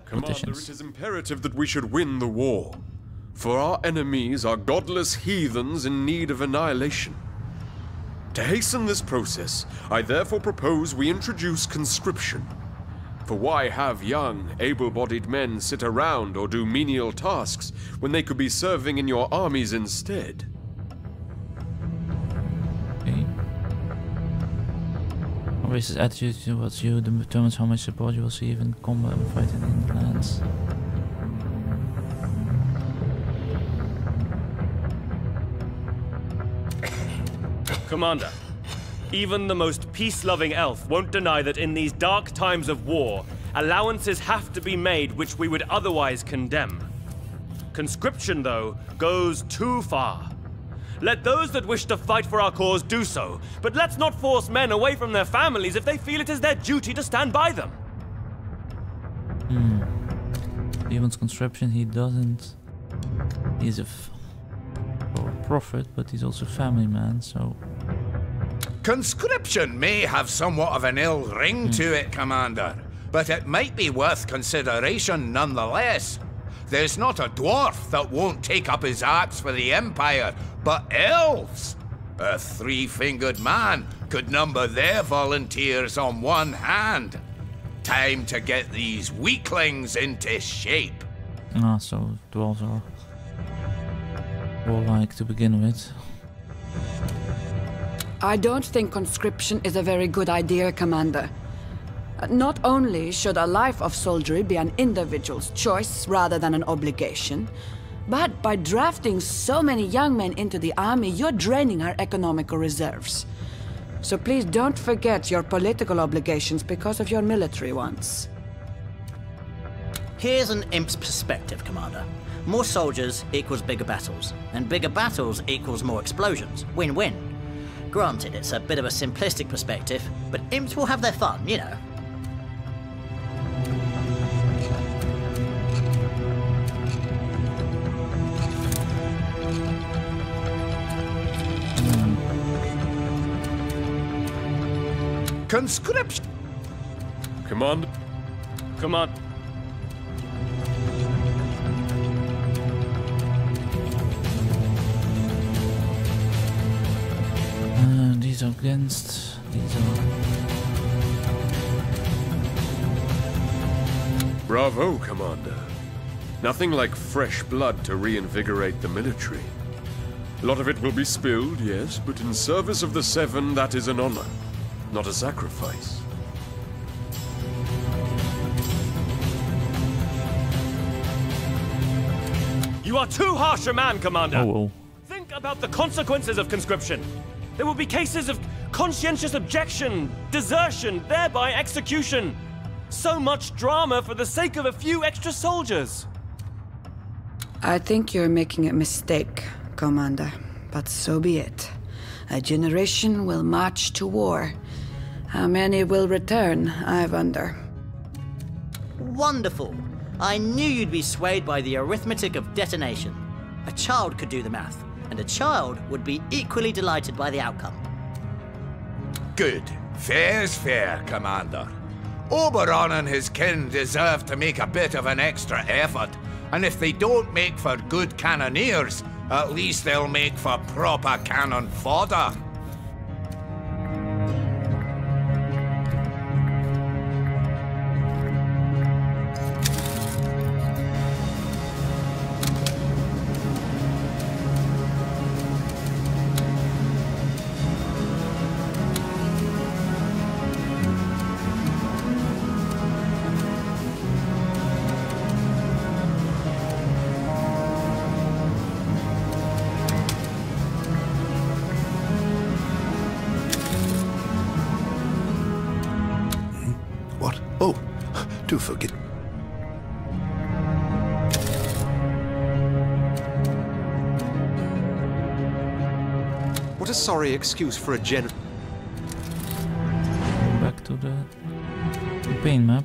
Commander, it is imperative that we should win the war. For our enemies are godless heathens in need of annihilation. To hasten this process, I therefore propose we introduce conscription. For why have young, able-bodied men sit around or do menial tasks when they could be serving in your armies instead? Okay. A racist attitude towards you determines how much support you will receive in combat and fighting in the lands. Commander, even the most peace-loving elf won't deny that in these dark times of war, allowances have to be made which we would otherwise condemn. Conscription, though, goes too far. Let those that wish to fight for our cause do so, but let's not force men away from their families if they feel it is their duty to stand by them. He wants conscription, he doesn't. He's a prophet, but he's also a family man, so... Conscription may have somewhat of an ill ring to it, Commander, but it might be worth consideration nonetheless. There's not a dwarf that won't take up his axe for the Empire, but elves! A three-fingered man could number their volunteers on one hand. Time to get these weaklings into shape. Ah, so dwarves are warlike to begin with. I don't think conscription is a very good idea, Commander. Not only should a life of soldiery be an individual's choice rather than an obligation, but by drafting so many young men into the army, you're draining our economical reserves. So please don't forget your political obligations because of your military ones. Here's an imp's perspective, Commander. More soldiers equals bigger battles, and bigger battles equals more explosions. Win-win. Granted, it's a bit of a simplistic perspective, but imps will have their fun, you know. Conscription! Command. These are against... These are... Bravo, Commander. Nothing like fresh blood to reinvigorate the military. A lot of it will be spilled, yes, but in service of the Seven, that is an honor, not a sacrifice. You are too harsh a man, Commander! Oh. Think about the consequences of conscription. There will be cases of conscientious objection, desertion, thereby execution. So much drama for the sake of a few extra soldiers. I think you're making a mistake, Commander, but so be it. A generation will march to war. How many will return, I wonder? Wonderful! I knew you'd be swayed by the arithmetic of detonation. A child could do the math, and a child would be equally delighted by the outcome. Good. Fair's fair, Commander. Oberon and his kin deserve to make a bit of an extra effort, and if they don't make for good cannoneers, at least they'll make for proper cannon fodder. Do forget. What a sorry excuse for a gen... Back to the campaign map.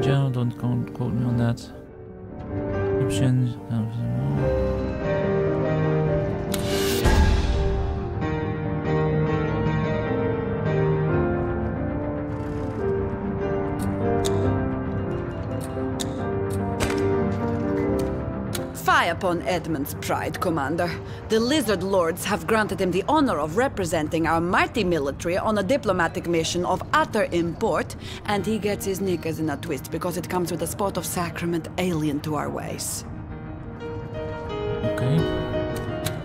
General, don't quote me on that. Option. Fie upon Edmund's pride, Commander. The Lizard Lords have granted him the honor of representing our mighty military on a diplomatic mission of utter import, and he gets his knickers in a twist because it comes with a spot of sacrament alien to our ways. Okay.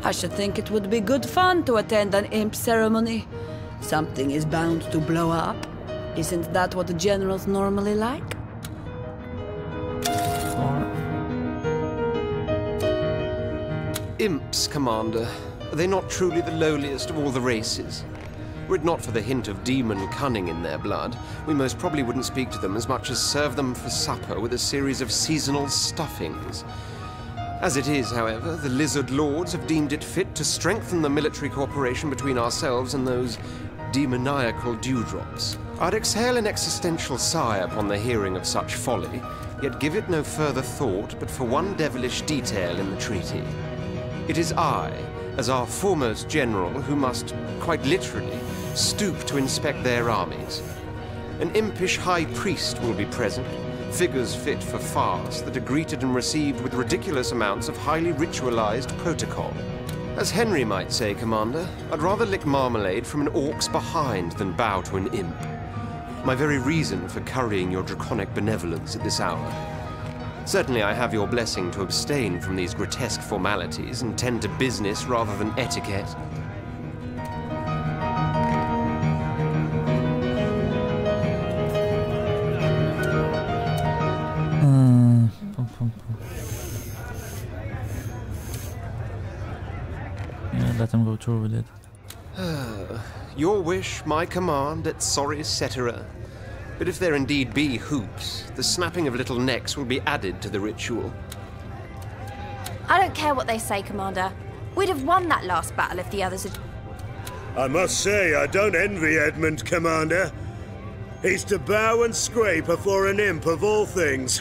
I should think it would be good fun to attend an imp ceremony. Something is bound to blow up. Isn't that what the generals normally like? Imps, Commander. Are they not truly the lowliest of all the races? Were it not for the hint of demon cunning in their blood, we most probably wouldn't speak to them as much as serve them for supper with a series of seasonal stuffings. As it is, however, the Lizard Lords have deemed it fit to strengthen the military cooperation between ourselves and those demoniacal dewdrops. I'd exhale an existential sigh upon the hearing of such folly, yet give it no further thought but for one devilish detail in the treaty. It is I, as our foremost general, who must, quite literally, stoop to inspect their armies. An impish high priest will be present, figures fit for farce that are greeted and received with ridiculous amounts of highly ritualized protocol. As Henry might say, Commander, I'd rather lick marmalade from an orc's behind than bow to an imp. My very reason for currying your draconic benevolence at this hour. Certainly I have your blessing to abstain from these grotesque formalities and tend to business rather than etiquette. Yeah, let them go through with it. Your wish, my command, et sorry cetera. But if there indeed be hoops, the snapping of little necks will be added to the ritual. I don't care what they say, Commander. We'd have won that last battle if the others had... I must say, I don't envy Edmund, Commander. He's to bow and scrape before an imp of all things.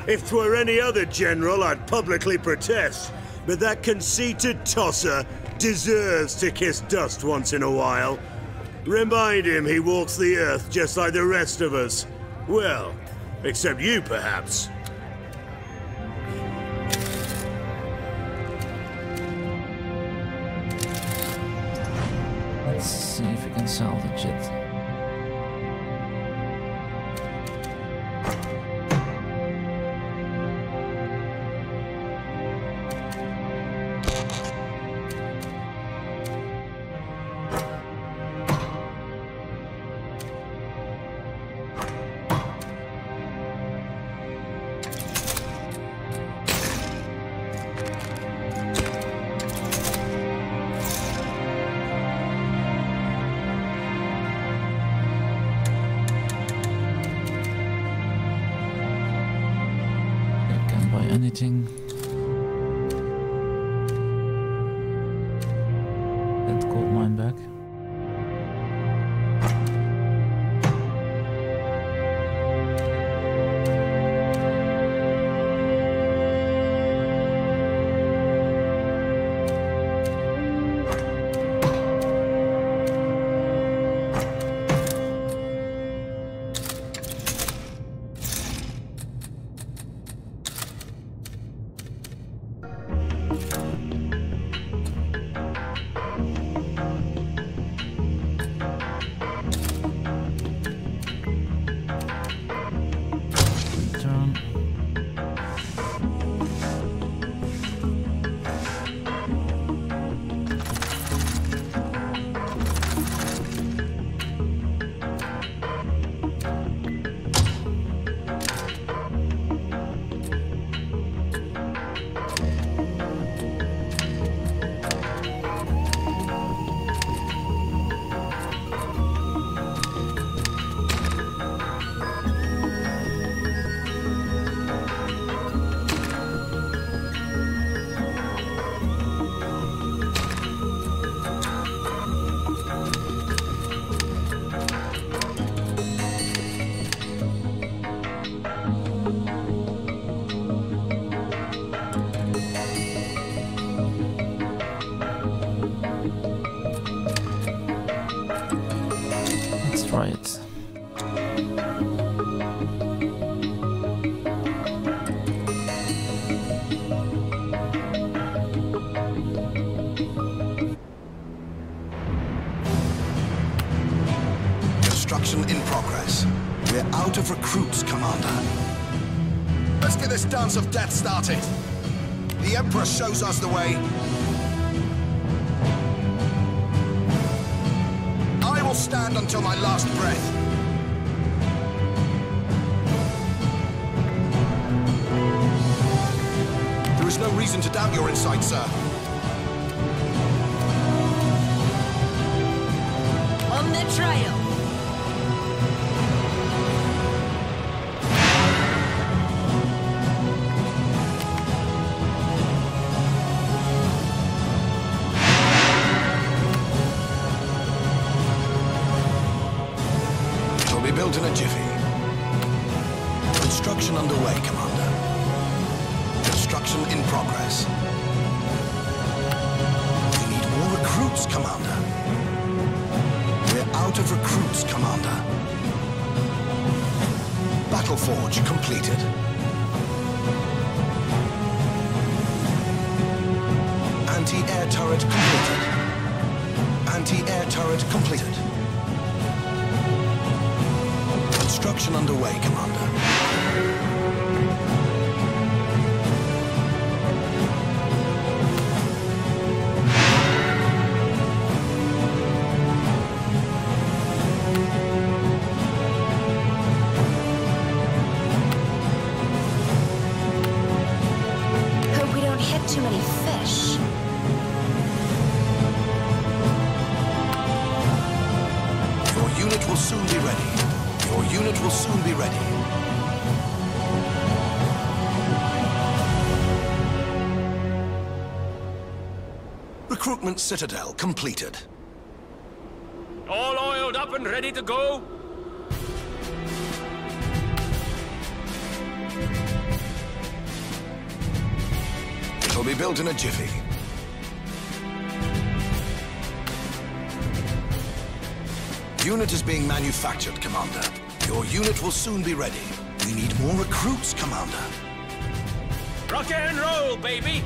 If 'twere any other general, I'd publicly protest. But that conceited tosser deserves to kiss dust once in a while. Remind him he walks the earth just like the rest of us. Well, except you, perhaps. Let's see if we can salvage it. Anything. That gold mine back. of recruits, Commander. Let's get this dance of death started. The Emperor shows us the way. I will stand until my last breath. There is no reason to doubt your insight, sir. On the trail. Will be built in a jiffy. Construction underway, Commander. Construction in progress. We need more recruits, Commander. We're out of recruits, Commander. Battle Forge completed. Anti-air turret completed. Anti-air turret completed. Construction underway, Commander. Hope we don't hit too many fish. Your unit will soon be ready. Your unit will soon be ready. Recruitment Citadel completed. All oiled up and ready to go? It'll be built in a jiffy. Unit is being manufactured, Commander. Your unit will soon be ready. We need more recruits, Commander. Rock and roll, baby!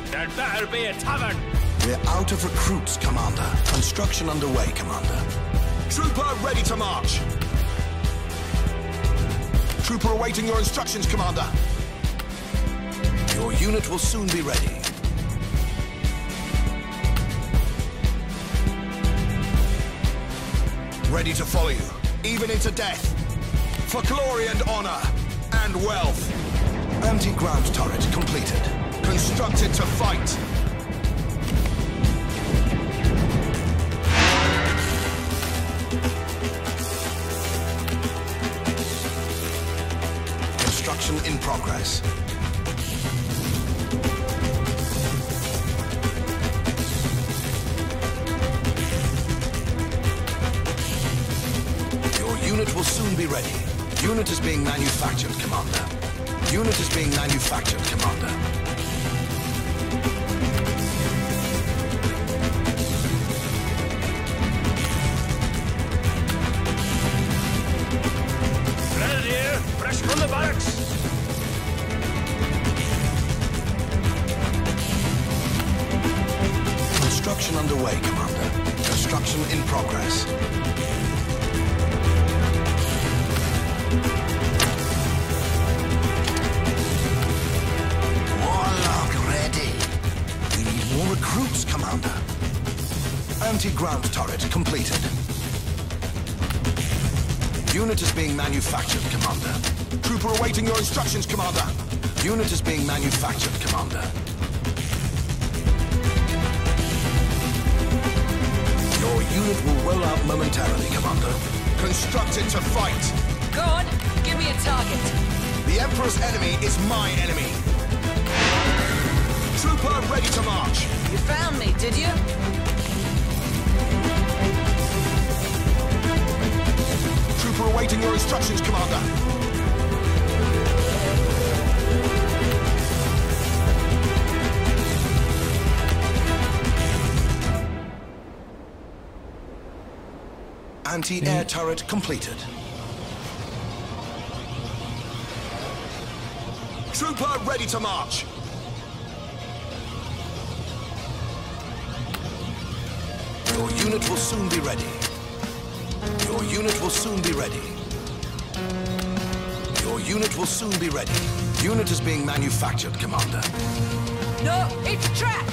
There better be a tavern! We're out of recruits, Commander. Construction underway, Commander. Trooper ready to march. Trooper awaiting your instructions, Commander. Your unit will soon be ready. Ready to follow you, even into death. For glory and honor, and wealth. Anti-ground turret completed. Constructed to fight. Construction in progress. Unit will soon be ready. Unit is being manufactured, Commander. Unit is being manufactured, Commander. Grenadier, fresh from the barracks! Construction underway, Commander. Construction in progress. Recruits, Commander. Anti-ground turret completed. Unit is being manufactured, Commander. Trooper awaiting your instructions, Commander. Unit is being manufactured, Commander. Your unit will roll out momentarily, Commander. Constructed to fight. Go on, give me a target. The Emperor's enemy is my enemy. Trooper ready to march. You found me, did you? Trooper awaiting your instructions, Commander. Anti-air turret completed. Trooper ready to march. Your unit will soon be ready. Your unit will soon be ready. unit will soon be ready. Unit is being manufactured, Commander. No, it's a trap!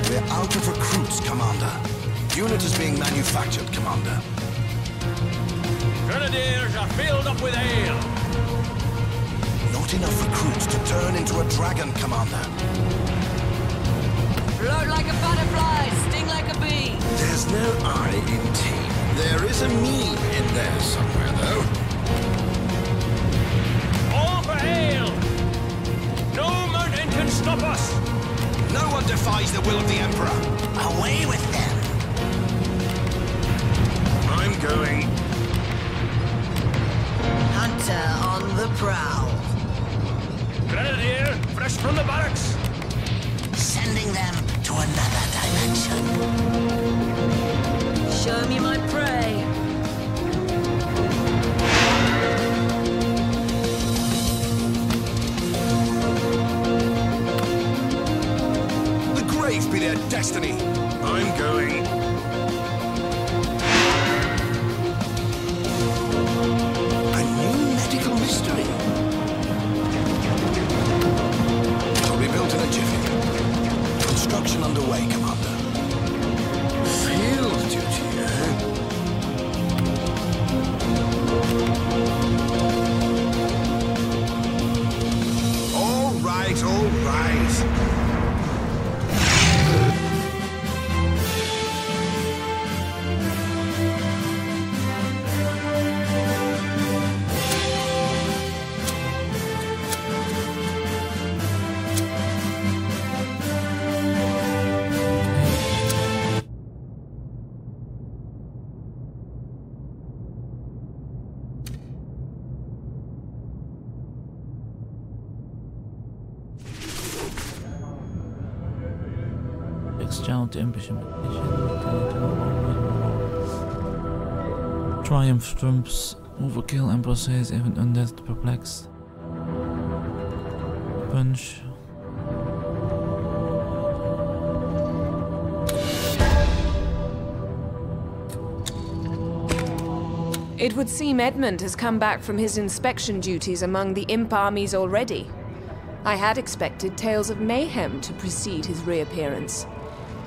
We're out of recruits, Commander. Unit is being manufactured, Commander. Grenadiers are filled up with ale! Not enough recruits to turn into a dragon, Commander. Float like a butterfly, sting like a bee. There's no I in team. There is a me in there somewhere, though. All for ale! No mountain can stop us! No one defies the will of the Emperor. Away with them! I'm going. Hunter on the prowl. Grenadier, fresh from the barracks! Sending them to another dimension. Show me my prey. The grave be their destiny. I'm going. A new medical mystery. It'll be built in a jiffy. Construction underway, Commander. Field duty, eh? All right, all right. Exchange Impish Triumph trumps overkill, Emperor says, even undead perplexed. Punch. It would seem Edmund has come back from his inspection duties among the Imp armies already. I had expected tales of mayhem to precede his reappearance.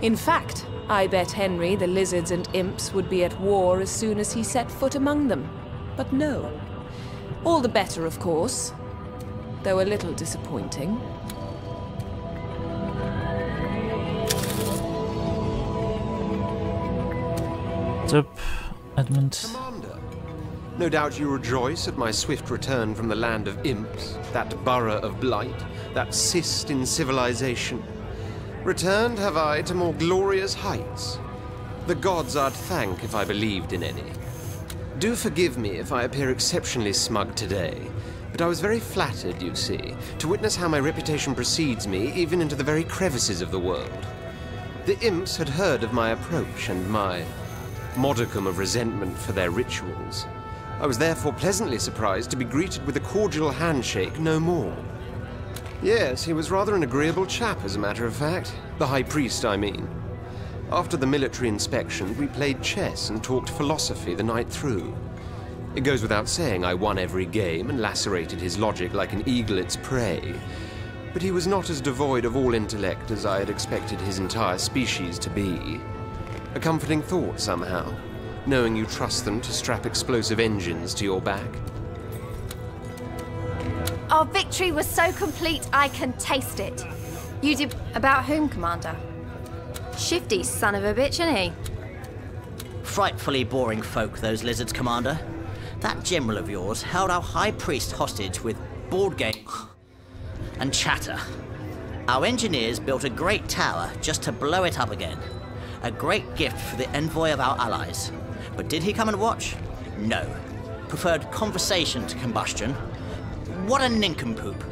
In fact, I bet Henry the lizards and imps would be at war as soon as he set foot among them. But no. All the better, of course. Though a little disappointing. What's up, Edmund? Commander, no doubt you rejoice at my swift return from the land of imps, that borough of blight, that cyst in civilization. Returned have I to more glorious heights. The gods I'd thank if I believed in any. Do forgive me if I appear exceptionally smug today, but I was very flattered, you see, to witness how my reputation precedes me even into the very crevices of the world. The imps had heard of my approach and my modicum of resentment for their rituals. I was therefore pleasantly surprised to be greeted with a cordial handshake no more. Yes, he was rather an agreeable chap, as a matter of fact. The High Priest, I mean. After the military inspection, we played chess and talked philosophy the night through. It goes without saying I won every game and lacerated his logic like an eagle its prey. But he was not as devoid of all intellect as I had expected his entire species to be. A comforting thought, somehow, knowing you trust them to strap explosive engines to your back. Our victory was so complete, I can taste it. You did... About whom, Commander? Shifty son of a bitch, isn't he? Frightfully boring folk, those lizards, Commander. That general of yours held our High Priest hostage with board games and chatter. Our engineers built a great tower just to blow it up again. A great gift for the envoy of our allies. But did he come and watch? No. Preferred conversation to combustion. What a nincompoop.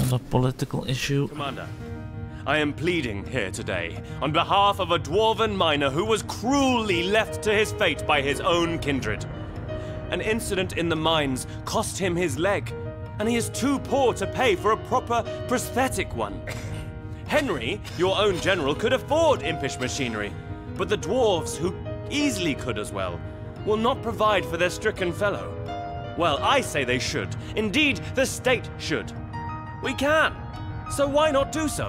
Not a political issue. Commander, I am pleading here today on behalf of a dwarven miner who was cruelly left to his fate by his own kindred. An incident in the mines cost him his leg, and he is too poor to pay for a proper prosthetic one. Henry, your own general, could afford impish machinery, but the dwarves, who easily could as well, will not provide for their stricken fellow. Well, I say they should. Indeed, the state should. We can. So why not do so?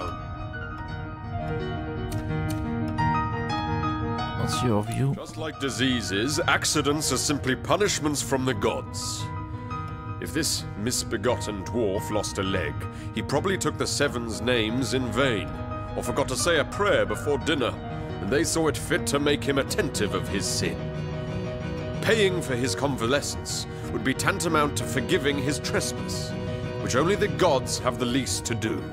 What's your view? Just like diseases, accidents are simply punishments from the gods. If this misbegotten dwarf lost a leg, he probably took the Seven's names in vain, or forgot to say a prayer before dinner, and they saw it fit to make him attentive of his sin. Paying for his convalescence would be tantamount to forgiving his trespass, which only the gods have the least to do.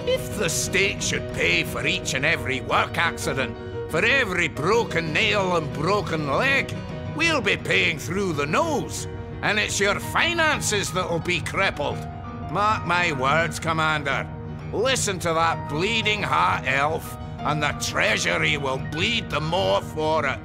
If the state should pay for each and every work accident, for every broken nail and broken leg, we'll be paying through the nose, and it's your finances that'll be crippled. Mark my words, Commander. Listen to that bleeding heart elf, and the treasury will bleed the more for it.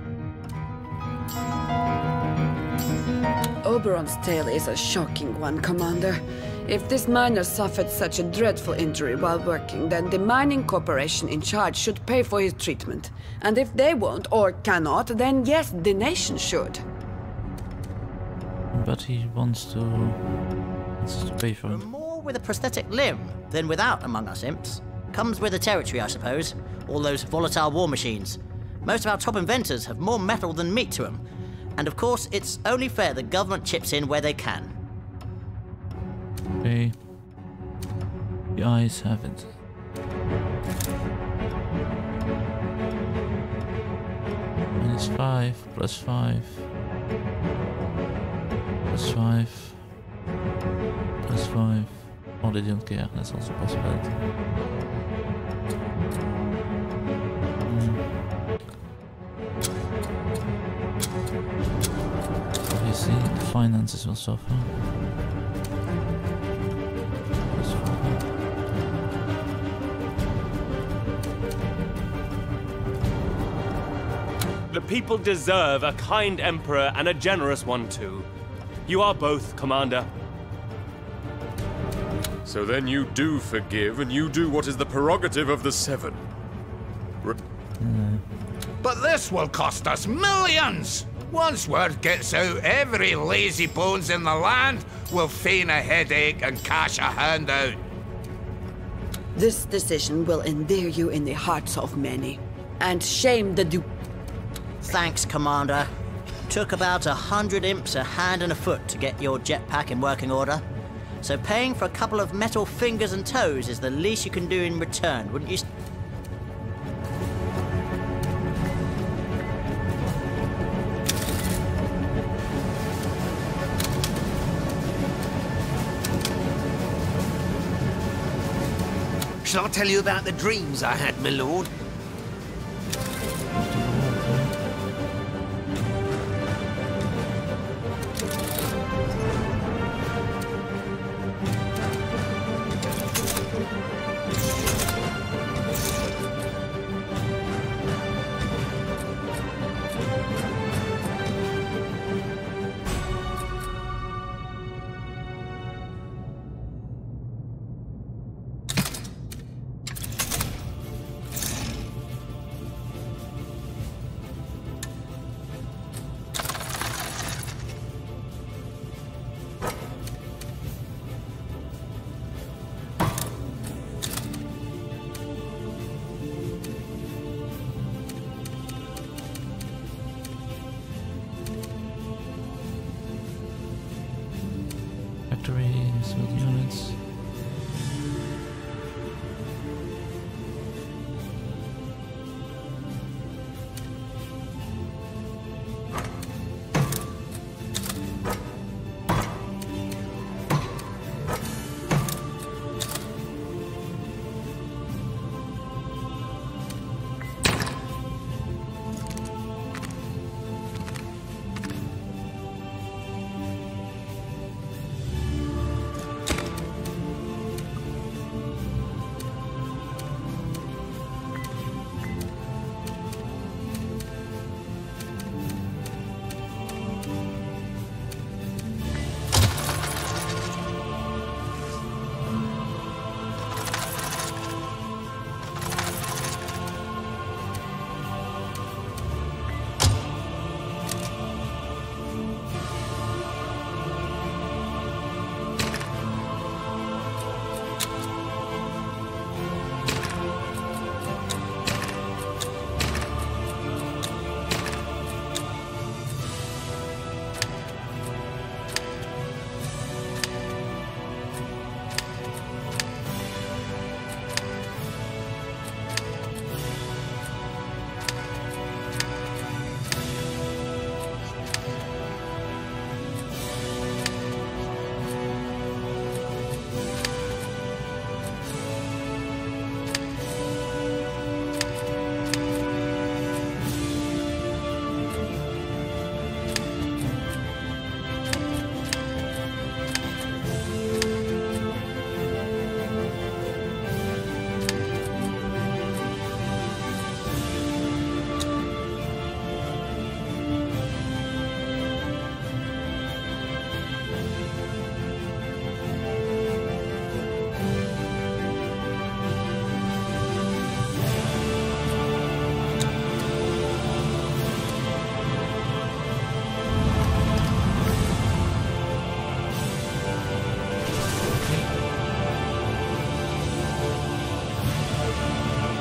Oberon's tale is a shocking one, Commander. If this miner suffered such a dreadful injury while working, then the mining corporation in charge should pay for his treatment. And if they won't or cannot, then yes, the nation should. But he wants to pay for it. More with a prosthetic limb than without among us imps. Comes with the territory, I suppose. All those volatile war machines. Most of our top inventors have more metal than meat to them. And of course, it's only fair the government chips in where they can. Okay. The eyes have it. -5, +5. +5. +5. Oh, they don't care. That's also a possibility. Obviously, the finances will suffer. The people deserve a kind emperor and a generous one too. You are both, Commander. So then you do forgive, and you do what is the prerogative of the Seven. But this will cost us millions! Once word gets out, every lazy bones in the land will feign a headache and cash a handout. This decision will endear you in the hearts of many, and shame the Thanks, Commander. Took about 100 imps a hand and a foot to get your jetpack in working order. So paying for a couple of metal fingers and toes is the least you can do in return, wouldn't you? Shall I tell you about the dreams I had, my lord?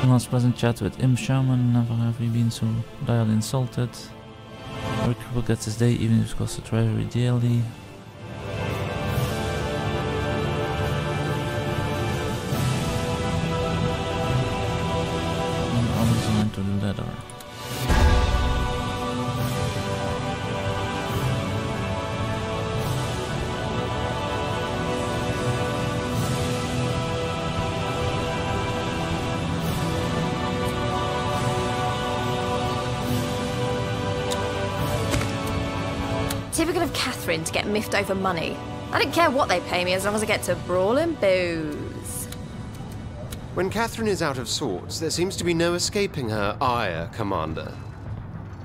Last pleasant chat with Imp Shaman. Never have we been so direly insulted. Every cripple gets his day, even if it costs the treasury dearly. And honors into the letter. Typical of Catherine to get miffed over money. I don't care what they pay me as long as I get to brawl and booze. When Catherine is out of sorts, there seems to be no escaping her ire, Commander.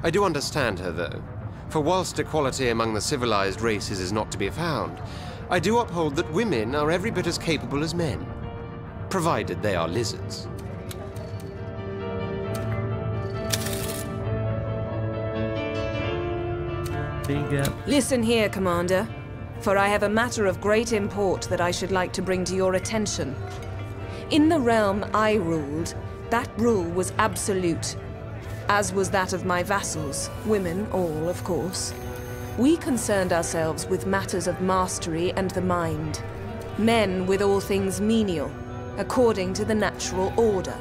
I do understand her, though. For whilst equality among the civilized races is not to be found, I do uphold that women are every bit as capable as men, provided they are lizards. Listen here, Commander, for I have a matter of great import that I should like to bring to your attention. In the realm I ruled, that rule was absolute, as was that of my vassals, women all, of course. We concerned ourselves with matters of mastery and the mind, men with all things menial, according to the natural order.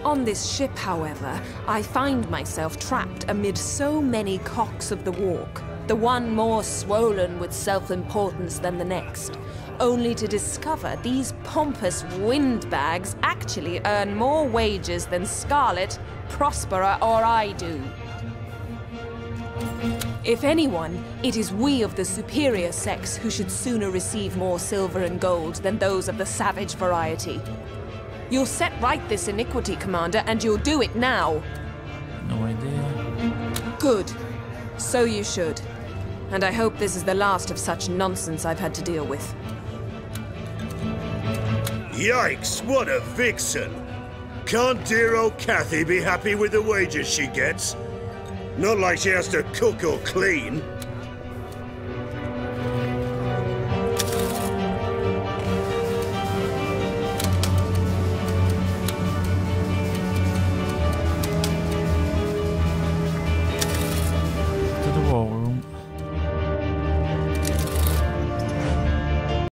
On this ship, however, I find myself trapped amid so many cocks of the walk, the one more swollen with self-importance than the next, only to discover these pompous windbags actually earn more wages than Scarlet, Prospera, or I do. If anyone, it is we of the superior sex who should sooner receive more silver and gold than those of the savage variety. You'll set right this iniquity, Commander, and you'll do it now. No idea. Good. So you should. And I hope this is the last of such nonsense I've had to deal with. Yikes, what a vixen! Can't dear old Cathy be happy with the wages she gets? Not like she has to cook or clean.